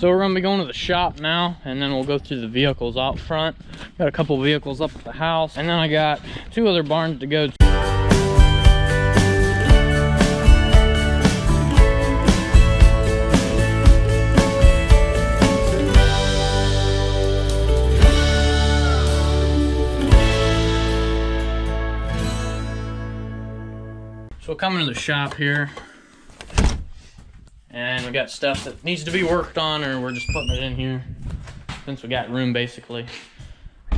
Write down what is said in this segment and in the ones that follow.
So we're gonna be going to the shop now, and then we'll go through the vehicles out front. Got a couple vehicles up at the house, and then I got 2 other barns to go to. So coming to the shop here, and we got stuff that needs to be worked on, or we're just putting it in here since we got room basically.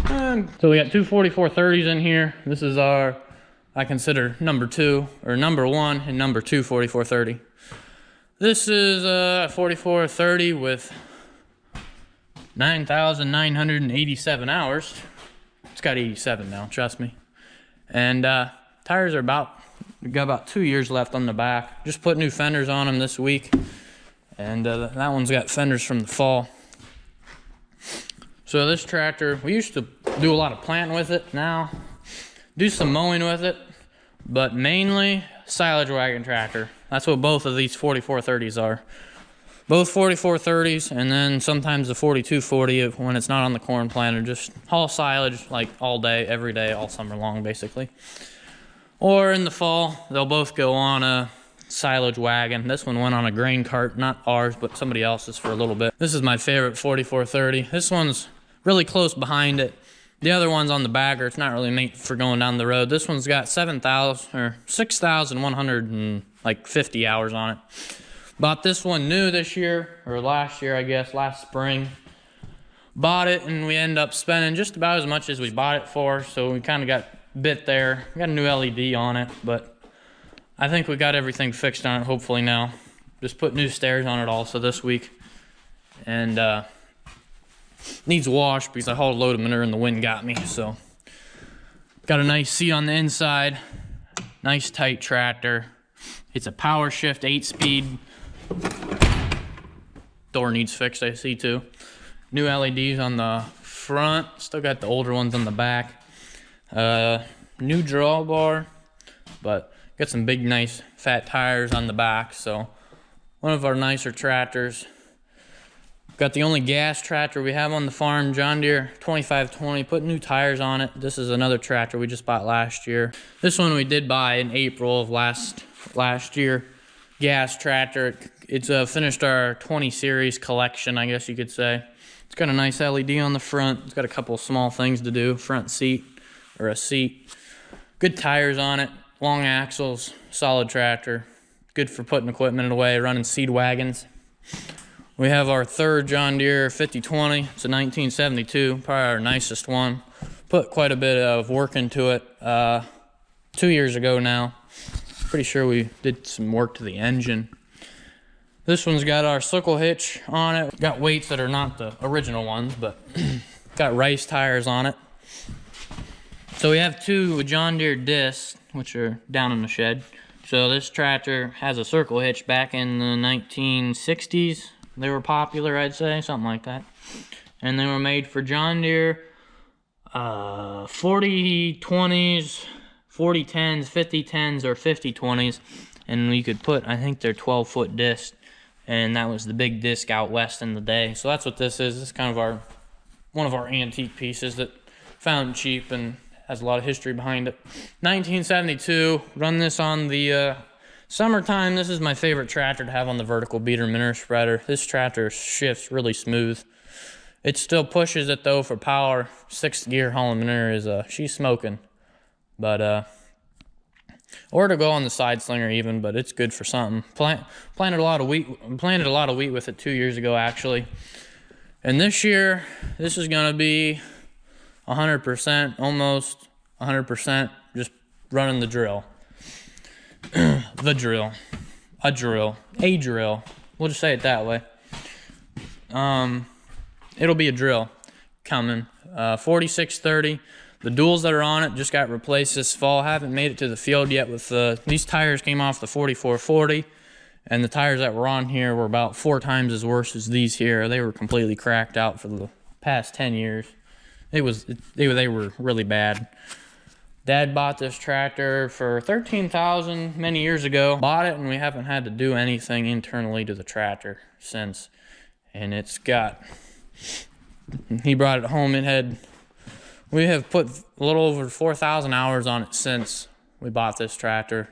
So we got 2 4430s in here. This is our, I consider number 2 or number 1 and number 2 4430. This is a 4430 with 9,987 hours. It's got 87 now, trust me. And tires are we got about 2 years left on the back. Just put new fenders on them this week. And that one's got fenders from the fall. So this tractor, we used to do a lot of planting with it. Now, do some mowing with it. But mainly, silage wagon tractor. That's what both of these 4430s are. Both 4430s, and then sometimes the 4240 when it's not on the corn planter. Just haul silage like all day, every day, all summer long, basically. Or in the fall, they'll both go on a silage wagon. This one went on a grain cart, not ours, but somebody else's for a little bit. This is my favorite 4430. This one's really close behind it. The other one's on the bagger. It's not really made for going down the road. This one's got 6,150 hours on it. Bought this one new this year, or last year, I guess, last spring. Bought it, and we ended up spending just about as much as we bought it for, so we kind of got bit there. We got a new LED on it, but I think we got everything fixed on it hopefully now. Just put new stairs on it also this week, and needs wash because I hauled a load of manure and the wind got me. So got a nice seat on the inside, nice tight tractor. It's a power shift 8-speed. Door needs fixed, I see too. New LEDs on the front, still got the older ones on the back. New drawbar, but got some big nice fat tires on the back. So one of our nicer tractors. Got the only gas tractor we have on the farm, John Deere 2520. Put new tires on it. This is another tractor we just bought last year. This one we did buy in April of last year. Gas tractor. It's finished our 20 series collection, I guess you could say. It's got a nice LED on the front. It's got a couple small things to do. Front seat, or a seat. Good tires on it, long axles, solid tractor. Good for putting equipment away, running seed wagons. We have our third John Deere 5020. It's a 1972, probably our nicest one. Put quite a bit of work into it 2 years ago now. Pretty sure we did some work to the engine. This one's got our circle hitch on it. Got weights that are not the original ones, but got race tires on it. So we have 2 John Deere discs, which are down in the shed. So this tractor has a circle hitch. Back in the 1960s. They were popular, I'd say, something like that. And they were made for John Deere 4020s, 4010s, 5010s, or 5020s. And you could put, I think they're 12-foot discs. And that was the big disc out west in the day. So that's what this is. This is kind of one of our antique pieces that found cheap and has a lot of history behind it. 1972, run this on the summertime. This is my favorite tractor to have on the vertical beater manure spreader. This tractor shifts really smooth. It still pushes it though for power. 6th gear hauling manure is, she's smoking. But, or to go on the side slinger even, but it's good for something. Planted a lot of wheat with it 2 years ago actually. And this year, this is gonna be 100%, almost 100%, just running the drill. A drill. We'll just say it that way. It'll be a drill coming. 4630. The duals that are on it just got replaced this fall. Haven't made it to the field yet with these tires came off the 4440. And the tires that were on here were about 4 times as worse as these here. They were completely cracked out for the past 10 years. They were really bad. Dad bought this tractor for $13,000 many years ago. Bought it and we haven't had to do anything internally to the tractor since. and he brought it home. We have put a little over 4,000 hours on it since we bought this tractor.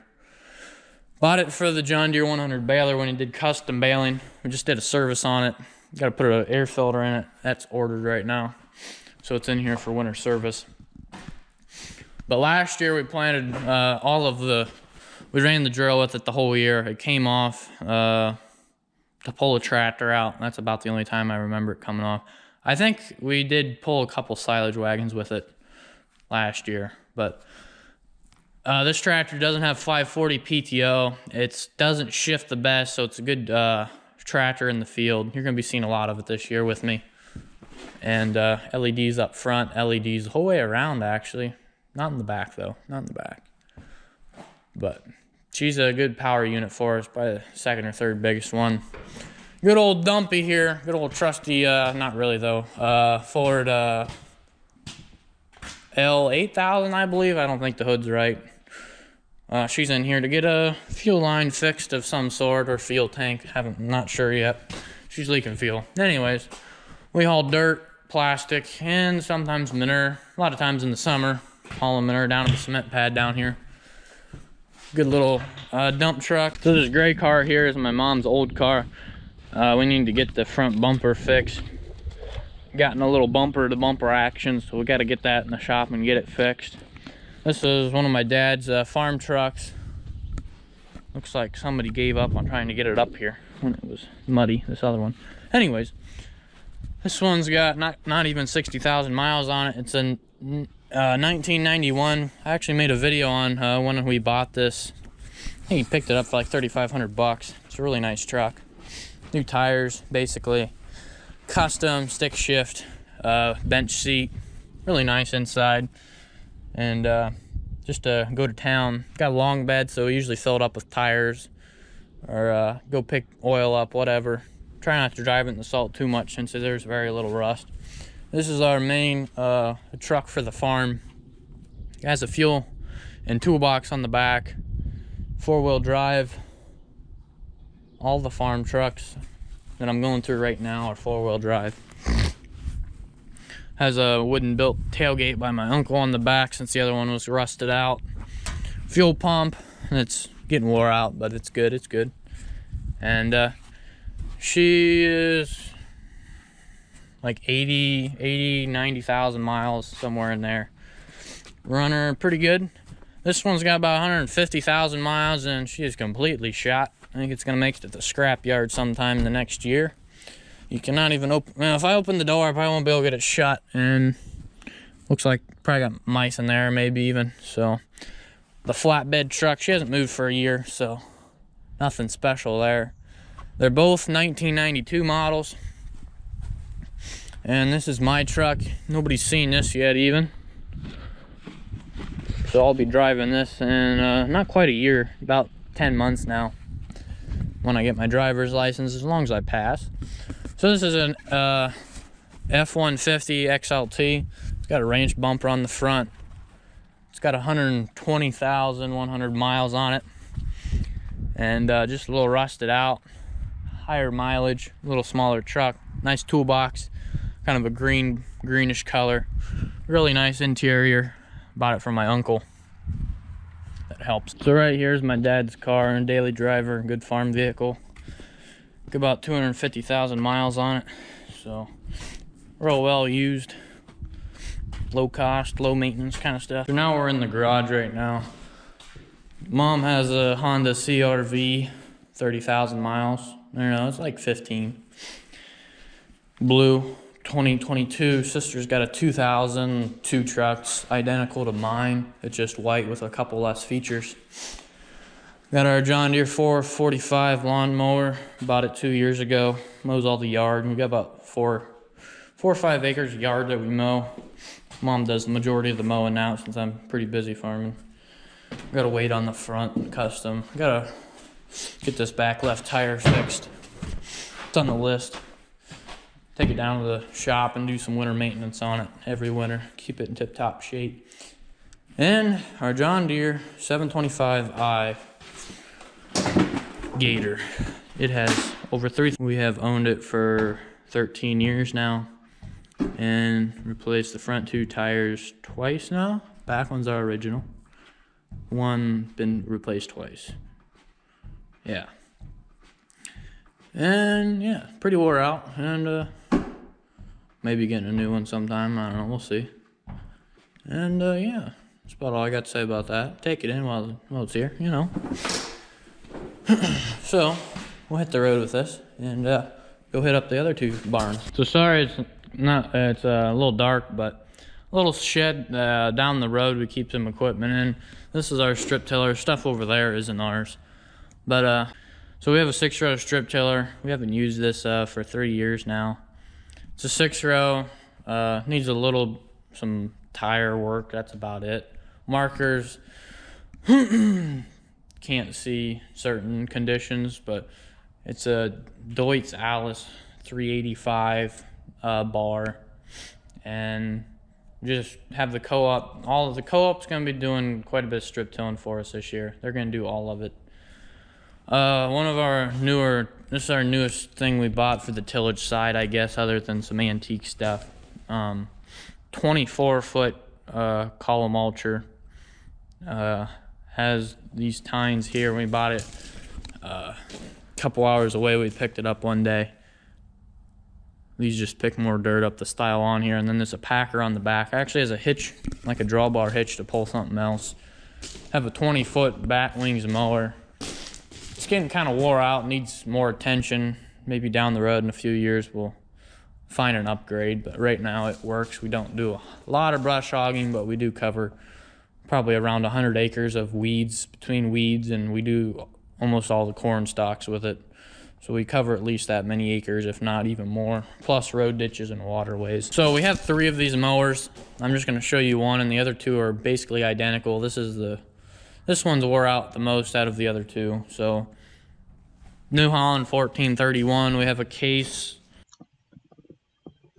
Bought it for the John Deere 100 baler when he did custom baling. We just did a service on it. Got to put an air filter in it. That's ordered right now, so it's in here for winter service. But last year we planted we ran the drill with it the whole year. It came off to pull a tractor out. That's about the only time I remember it coming off. I think we did pull a couple silage wagons with it last year, but this tractor doesn't have 540 PTO. It doesn't shift the best, so it's a good tractor in the field. You're going to be seeing a lot of it this year with me. And LEDs up front, LEDs the whole way around, actually. Not in the back, though. Not in the back. But she's a good power unit for us, probably the second or third biggest one. Good old dumpy here. Good old trusty, not really, though. Ford L8000, I believe. I don't think the hood's right. She's in here to get a fuel line fixed of some sort, or fuel tank. Not sure yet. She's leaking fuel. Anyways, we haul dirt, plastic, and sometimes manure. A lot of times in the summer, hauling manure down to the cement pad down here. Good little dump truck. So this gray car here is my mom's old car. We need to get the front bumper fixed. Gotten a little bumper to bumper action, so we got to get that in the shop and get it fixed. This is one of my dad's farm trucks. Looks like somebody gave up on trying to get it up here when it was muddy, this other one. Anyways, this one's got not even 60,000 miles on it. It's a 1991. I actually made a video on when we bought this. I think he picked it up for like 3,500 bucks. It's a really nice truck. New tires, basically. Custom stick shift, bench seat. Really nice inside. And just to go to town. Got a long bed, so we usually fill it up with tires or go pick oil up, whatever. Try not to drive it in the salt too much since there's very little rust. This is our main truck for the farm. It has a fuel and toolbox on the back. 4-wheel drive. All the farm trucks that I'm going through right now are 4-wheel drive. Has a wooden built tailgate by my uncle on the back since the other one was rusted out. Fuel pump, and it's getting wore out, but it's good, it's good. And she is like 90,000 miles, somewhere in there. Runner pretty good. This one's got about 150,000 miles, and she is completely shot. I think it's gonna make it to the scrap yard sometime in the next year. You cannot even open, well, if I open the door, I probably won't be able to get it shut, and looks like probably got mice in there, maybe even. So the flatbed truck, she hasn't moved for a year, so nothing special there. They're both 1992 models. And this is my truck. Nobody's seen this yet even. So I'll be driving this in not quite a year, about 10 months now, when I get my driver's license, as long as I pass. So this is an F-150 XLT. It's got a range bumper on the front. It's got 120,100 miles on it. And just a little rusted out. Higher mileage, a little smaller truck. Nice toolbox, kind of a greenish color. Really nice interior. Bought it from my uncle. That helps. So right here is my dad's car and daily driver, good farm vehicle. Got about 250,000 miles on it. So real well used. Low cost, low maintenance kind of stuff. So now we're in the garage right now. Mom has a Honda CR-V, 30,000 miles. I don't know, it's like 15. Blue, 2022. Sister's got a 2000, 2 trucks, identical to mine. It's just white with a couple less features. Got our John Deere 445 lawnmower. Bought it 2 years ago. Mows all the yard. We got about 4 or 5 acres of yard that we mow. Mom does the majority of the mowing now since I'm pretty busy farming. Got a weight on the front, custom. Gotta get this back left tire fixed. It's on the list. Take it down to the shop and do some winter maintenance on it every winter. Keep it in tip-top shape. And our John Deere 725i Gator. It has over 3. We have owned it for 13 years now, and replaced the front 2 tires twice now. Back ones are original. One been replaced twice. Yeah. And yeah, pretty wore out, and maybe getting a new one sometime. I don't know, we'll see. And yeah, that's about all I got to say about that. Take it in while it's here, you know. So we'll hit the road with this and go hit up the other 2 barns. So sorry, it's a little dark, but a little shed down the road we keep some equipment in. This is our strip tiller. Stuff over there isn't ours, but so we have a 6-row strip tiller. We haven't used this for 3 years now. It's a 6-row. Needs some tire work. That's about it. Markers. Can't see certain conditions, but it's a Deutz Alice 385 bar, and just have the co-op. All of the co-op's gonna be doing quite a bit of strip tilling for us this year. They're gonna do all of it. One of our this is our newest thing we bought for the tillage side, I guess, other than some antique stuff. 24-foot column mulcher. Has these tines here. We bought it a couple hours away. We picked it up one day. These just pick more dirt up the style on here, and then there's a packer on the back. Actually has a hitch, like a drawbar hitch to pull something else. Have a 20-foot back wings mower. It's getting kind of wore out, needs more attention. Maybe down the road in a few years we'll find an upgrade, but right now it works. We don't do a lot of brush hogging, but we do cover probably around 100 acres of weeds, between weeds, and we do almost all the corn stalks with it. So we cover at least that many acres, if not even more, plus road ditches and waterways. So we have 3 of these mowers. I'm just gonna show you one, and the other 2 are basically identical. This one's wore out the most out of the other 2. So New Holland 1431, we have a case.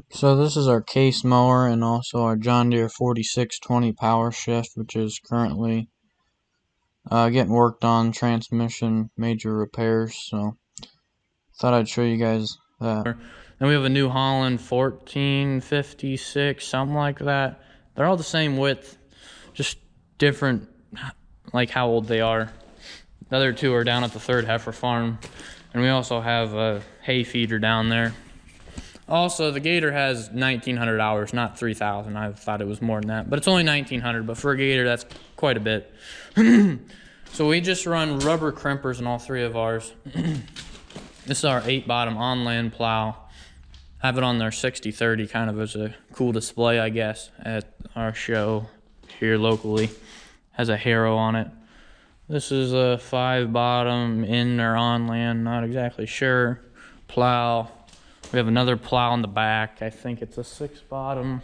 So this is our case mower, and also our John Deere 4620 power shift, which is currently getting worked on, transmission major repairs. So thought I'd show you guys that. Then we have a New Holland 1456, something like that. They're all the same width, just different, like how old they are. The other 2 are down at the 3rd heifer farm, and we also have a hay feeder down there. Also, the Gator has 1,900 hours, not 3,000. I thought it was more than that, but it's only 1,900. But for a Gator, that's quite a bit. So we just run rubber crimpers in all 3 of ours. This is our 8-bottom on-land plow. Have it on their 60/30, kind of as a cool display, I guess, at our show here locally. Has a harrow on it. This is a 5-bottom in or on land, not exactly sure. Plow. We have another plow in the back. I think it's a 6-bottom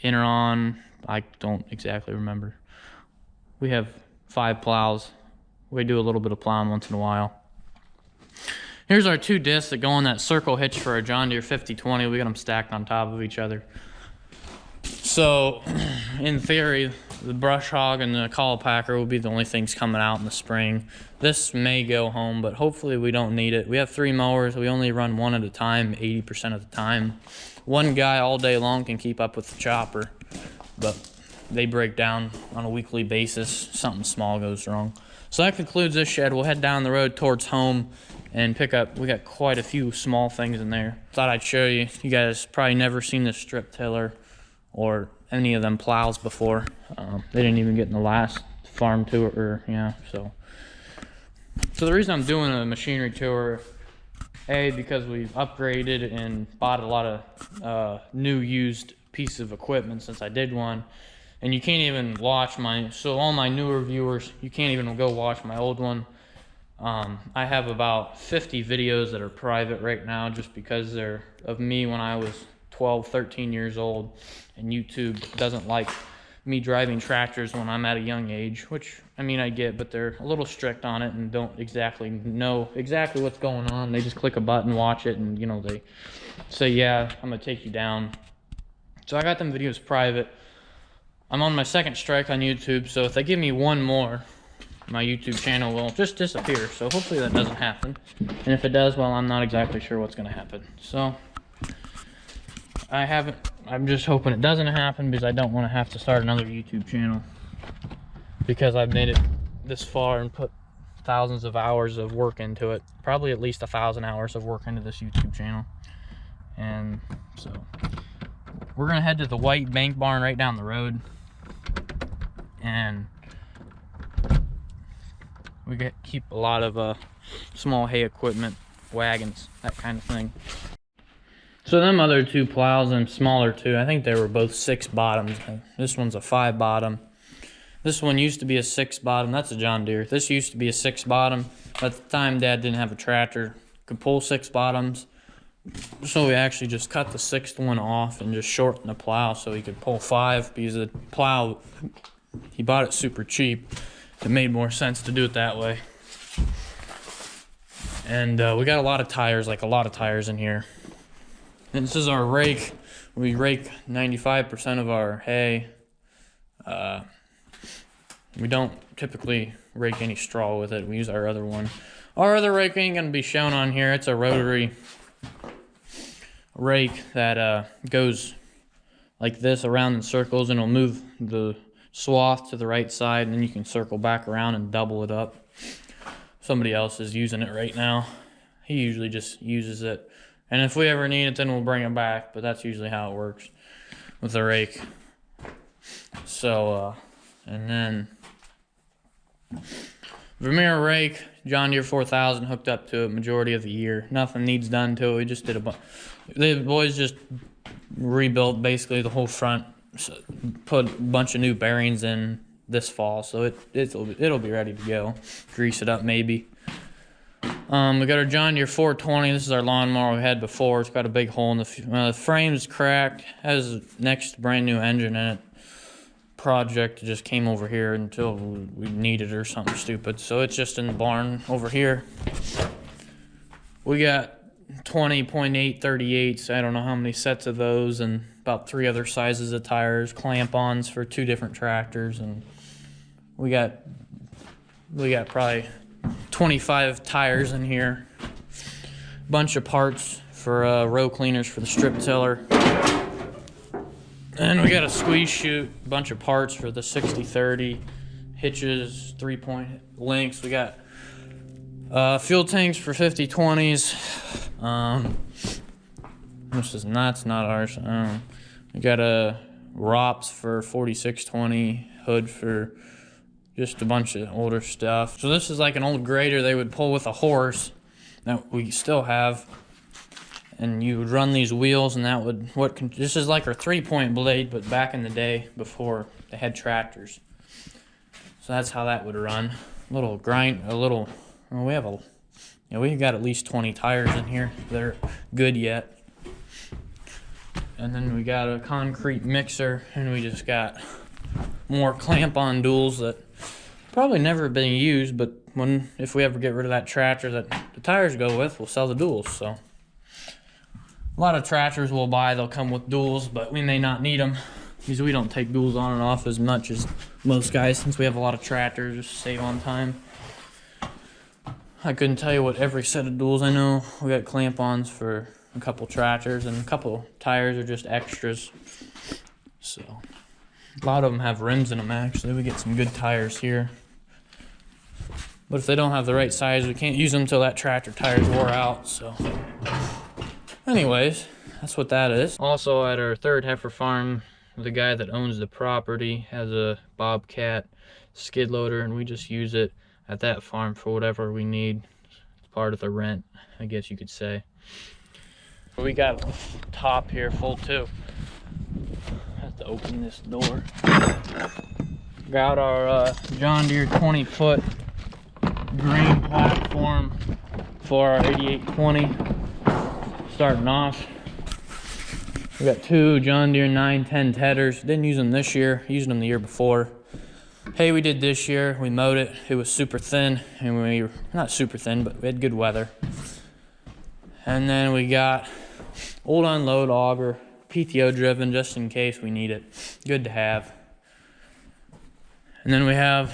in or on. I don't exactly remember. We have 5 plows. We do a little bit of plowing once in a while. Here's our 2 discs that go on that circle hitch for our John Deere 5020. We got them stacked on top of each other. So, in theory, the brush hog and the call packer will be the only things coming out in the spring. This may go home, but hopefully we don't need it. We have 3 mowers. We only run 1 at a time, 80% of the time. One guy all day long can keep up with the chopper, but they break down on a weekly basis. Something small goes wrong. So that concludes this shed. We'll head down the road towards home and pick up. We got quite a few small things in there. Thought I'd show you. You guys probably never seen this strip tiller or any of them plows before. They didn't even get in the last farm tour, or yeah. So the reason I'm doing a machinery tour, because we've upgraded and bought a lot of new used pieces of equipment since I did one. And you can't even watch so all my newer viewers, you can't even go watch my old one. I have about 50 videos that are private right now just because they're of me when I was 12, 13 years old, and YouTube doesn't like me driving tractors when I'm at a young age, which, I mean, I get, but they're a little strict on it and don't exactly know exactly what's going on. They just click a button, watch it, and, you know, they say, yeah, I'm gonna take you down. So I got them videos private. I'm on my 2nd strike on YouTube, so if they give me 1 more, my YouTube channel will just disappear. So hopefully that doesn't happen. And if it does, well, I'm not exactly sure what's gonna happen. So I haven't, I'm just hoping it doesn't happen because I don't want to have to start another YouTube channel, because I've made it this far and put thousands of hours of work into it, probably at least 1,000 hours of work into this YouTube channel. And so we're gonna head to the white bank barn right down the road, and we keep a lot of small hay equipment, wagons, that kind of thing. So them other two plows and smaller two, I think they were both 6 bottoms. This one's a 5 bottom. This one used to be a 6 bottom. That's a John Deere. This used to be a 6 bottom. At the time, Dad didn't have a tractor, could pull 6 bottoms. So we actually just cut the 6th one off and just shortened the plow so he could pull 5, because the plow, he bought it super cheap. It made more sense to do it that way. And we got a lot of tires, like a lot of tires in here. And this is our rake. We rake 95% of our hay. We don't typically rake any straw with it. We use our other one. Our other rake ain't gonna be shown on here. It's a rotary rake that goes like this around in circles, and it'll move the swath to the right side, and then you can circle back around and double it up. Somebody else is using it right now. He usually just uses it, and if we ever need it, then we'll bring it back, but that's usually how it works with the rake. So and then Vermeer rake, John Deere 4000 hooked up to it majority of the year. Nothing needs done to it. We just did the boys just rebuilt basically the whole front, put a bunch of new bearings in this fall, so it'll be ready to go. Grease it up maybe. We got our John Deere 420. This is our lawnmower we had before. It's got a big hole in the frame's cracked. Has next brand new engine in it. Project just came over here until we needed it or something stupid, so it's just in the barn over here. We got 20.8 38s. I don't know how many sets of those, and about 3 other sizes of tires, clamp-ons for 2 different tractors, and we got probably 25 tires in here. Bunch of parts for row cleaners for the strip tiller. And we got a squeeze chute, bunch of parts for the 60-30, hitches, 3-point links. We got fuel tanks for 50-20s. That's not ours. We got a ROPS for 46-20, hood for just a bunch of older stuff. So this is like an old grader they would pull with a horse that we still have. And you would run these wheels, and that would, this is like our 3-point blade, but back in the day before they had tractors. So that's how that would run. We got at least 20 tires in here that are good yet. And then we got a concrete mixer, and we just got more clamp-on duals that probably never been used, but if we ever get rid of that tractor that the tires go with, we'll sell the duals. So a lot of tractors we'll buy, they'll come with duals, but we may not need them because we don't take duals on and off as much as most guys, since we have a lot of tractors, just to save on time. I couldn't tell you what every set of duals I know. We got clamp-ons for a couple tractors, and a couple tires are just extras. So a lot of them have rims in them actually. We get some good tires here. But if they don't have the right size, we can't use them until that tractor tires wore out, so. Anyways, that's what that is. Also at our third heifer farm, the guy that owns the property has a Bobcat skid loader, and we just use it at that farm for whatever we need. It's part of the rent, I guess you could say. We got the top here full too. Have to open this door. Got our John Deere 20-foot grain platform for our 8820. Starting off, we got 2 John Deere 910 teders. Didn't use them this year, used them the year before. Hay we did this year, we mowed it. It was super thin, and not super thin, but we had good weather. And then we got old unload auger, PTO driven, just in case we need it. Good to have. And then we have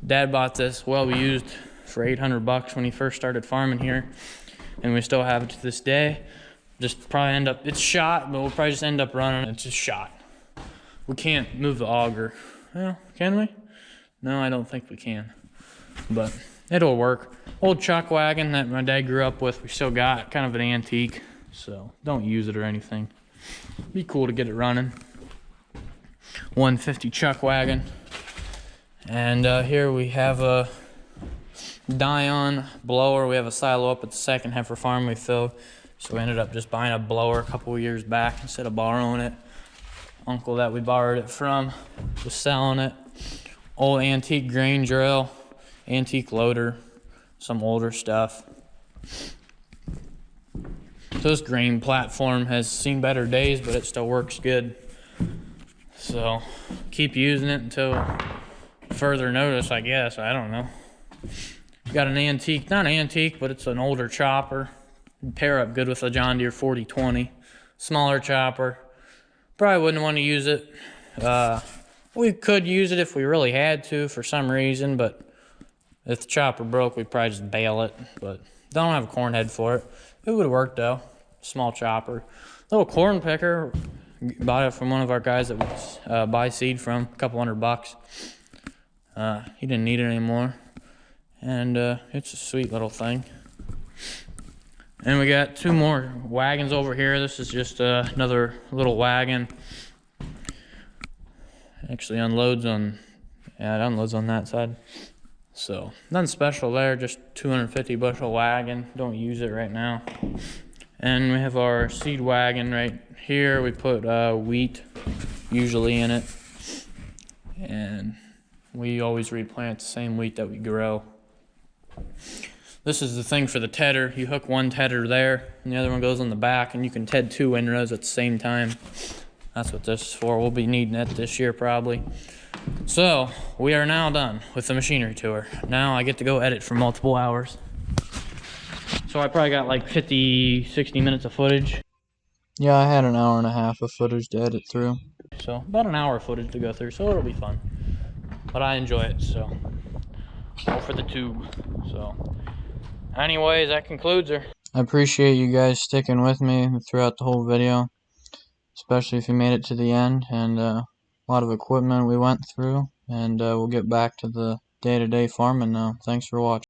Dad bought this well we used for $800 when he first started farming here, and we still have it to this day. Just probably end up, it's shot, but we'll probably just end up running. It's just shot. We can't move the auger. Well, can we? No, I don't think we can. But it'll work. Old chuck wagon that my dad grew up with, we still got, kind of an antique. So don't use it or anything. Be cool to get it running. 150 chuck wagon. And here we have a Dion blower. We have a silo up at the second heifer farm we filled. So we ended up just buying a blower a couple of years back instead of borrowing it. Uncle that we borrowed it from was selling it. Old antique grain drill, antique loader, some older stuff. So this grain platform has seen better days, but it still works good. So keep using it until further notice, I guess. I don't know. Got an antique, not antique, but it's an older chopper. Pair up good with a John Deere 4020. Smaller chopper. Probably wouldn't want to use it. We could use it if we really had to for some reason, but if the chopper broke, we'd probably just bail it. But don't have a corn head for it. It would have worked though. Small chopper. Little corn picker. Bought it from one of our guys that we buy seed from. A couple $100. He didn't need it anymore. And it's a sweet little thing. And we got 2 more wagons over here. This is just another little wagon. Actually unloads on, yeah, it unloads on that side. So nothing special there, just 250 bushel wagon. Don't use it right now. And we have our seed wagon right here. We put wheat usually in it. And we always replant the same wheat that we grow. This is the thing for the tedder. You hook one tedder there, and the other one goes on the back, and you can ted 2 windrows at the same time. That's what this is for. We'll be needing it this year probably. So, we are now done with the machinery tour. Now I get to go edit for multiple hours. So I probably got like 50, 60 minutes of footage. Yeah, I had an hour and a half of footage to edit through. So, about an hour of footage to go through, so it'll be fun. But I enjoy it, so. All for the tube, so. Anyways, that concludes her. I appreciate you guys sticking with me throughout the whole video, especially if you made it to the end, and a lot of equipment we went through, and we'll get back to the day-to-day farming now. Thanks for watching.